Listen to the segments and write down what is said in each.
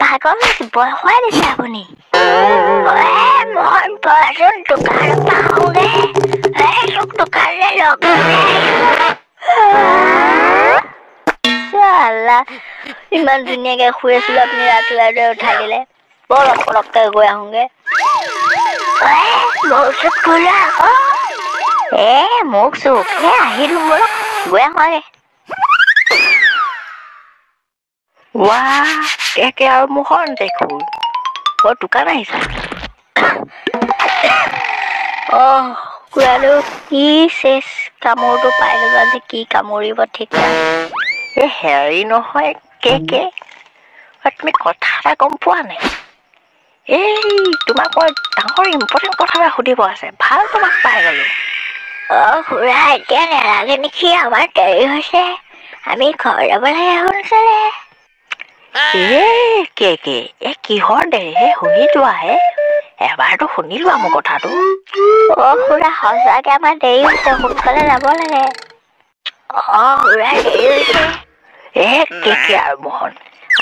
পাগল বয় হয় দিছে আপুনি মই বয়জন দোকান পাওঁগে দোকানলে লগ চালা ইমান ধুনীয়াকে শুই আছিলো আপুনি ৰাতিপুৱা উঠাই দিলে পলককে গৈ আহোগে মোৰ ওচৰত গ'লা মোক চোক আহিলো বলক গৈ আহোগে Wah, kayak mohon deh ku. Kau tukar nih sah. Kualu ki ses kamu tuh pilot aja ki kamu ribet ঠিক না হেৰি নহয় কে তুমি কথা এটা গম পোৱা নাই তোমাক মই ডাঙৰ ইম্পৰ্টেণ্ট কথা এটা সুধিব আছে ভাল তোমাক পাই গলো খুৰা এতিয়া নেলাগে নেকি আমাৰ দেৰি হৈছে আমি ঘৰ যাব লাগে সোনকালে কে কিহৰ দেৰি শুনি যোৱাহে এবাৰতো শুনি লোৱা মোৰ কথাটো খুৰা সঁচাকে আমাৰ দেৰি হৈছে সোনকালে যাব লাগে খুৰা দেৰি হৈছে কে আৰু মোহন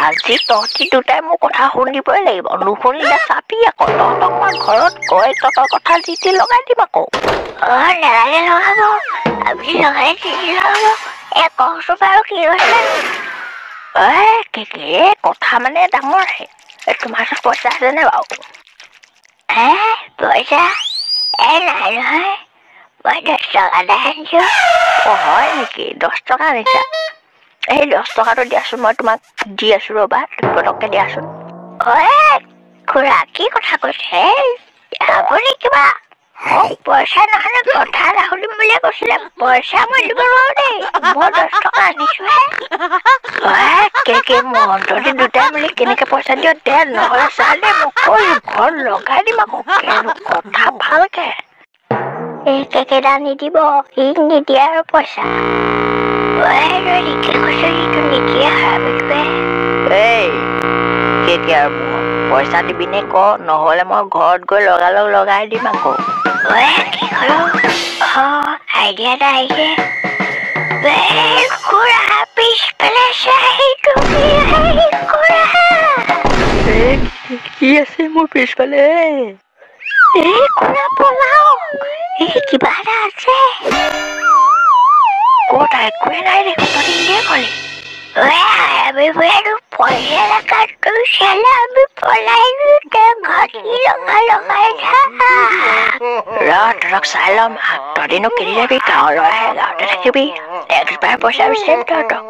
আজি তহঁতি দুটাই মোৰ কথা শুনিবই লাগিব নুশুনিলে চাপি আকৌ তহঁতক মই ঘৰত গৈ তহঁতৰ কথা যি লগাই দিম আকৌ নেলাগে লগাব আপুনি লগাই লগাব কওকচোন বাৰু কি কৈছে কথা মানে ডাঙৰ তোমাৰ ওচৰত পইচা আছে নে বাৰু পইচা নাই নহয় মই 10 টকা আনিছো হয় নেকি 10 টকা আনিছা এই 10 টকাটো দিয়াচোন মই তোমাক দি আছো ৰবা তুমি পটককে দিয়াচোন খুৰা কি কথা কৈছে আপুনি কিবা পইচা নহলে কথা এটা শুনিম বুলিয়ে কৈছিলে পইচা মই দিব নোৱাৰো দেই মই 10 টকা আনিছো মোহন তহঁতি দুটাই মিলি কেনেকে পইচা দিয় দে নহলে চালে মোক ঘৰ লগাই দিম আকৌ কথা ভালকে কেকেটা নিদিব ই নিদিয়ে আৰু পইচা পইচা দিবি নে ক নহলে মই ঘৰত গৈ লগালগ লগাই দিম আকৌ কি কৰো আইডিয়া এটা আহিছে খুৰা পিছফালে কি আছে মোৰ পিছফালে খুৰা পলাও কিবা এটা আছে ক'ত একোৱে নাই দেখোন তহঁতি কিয় কলি আমি পয়সা কাটু চালা আমি পলাই ঘটি লগাই তহঁতক চাই ল'ম তহঁতিনো কেনি যাবি গাঁৱলৈ গাঁৱতে থাকিবি নেক্সট বাৰ পইচা বিচাৰিম তহঁতক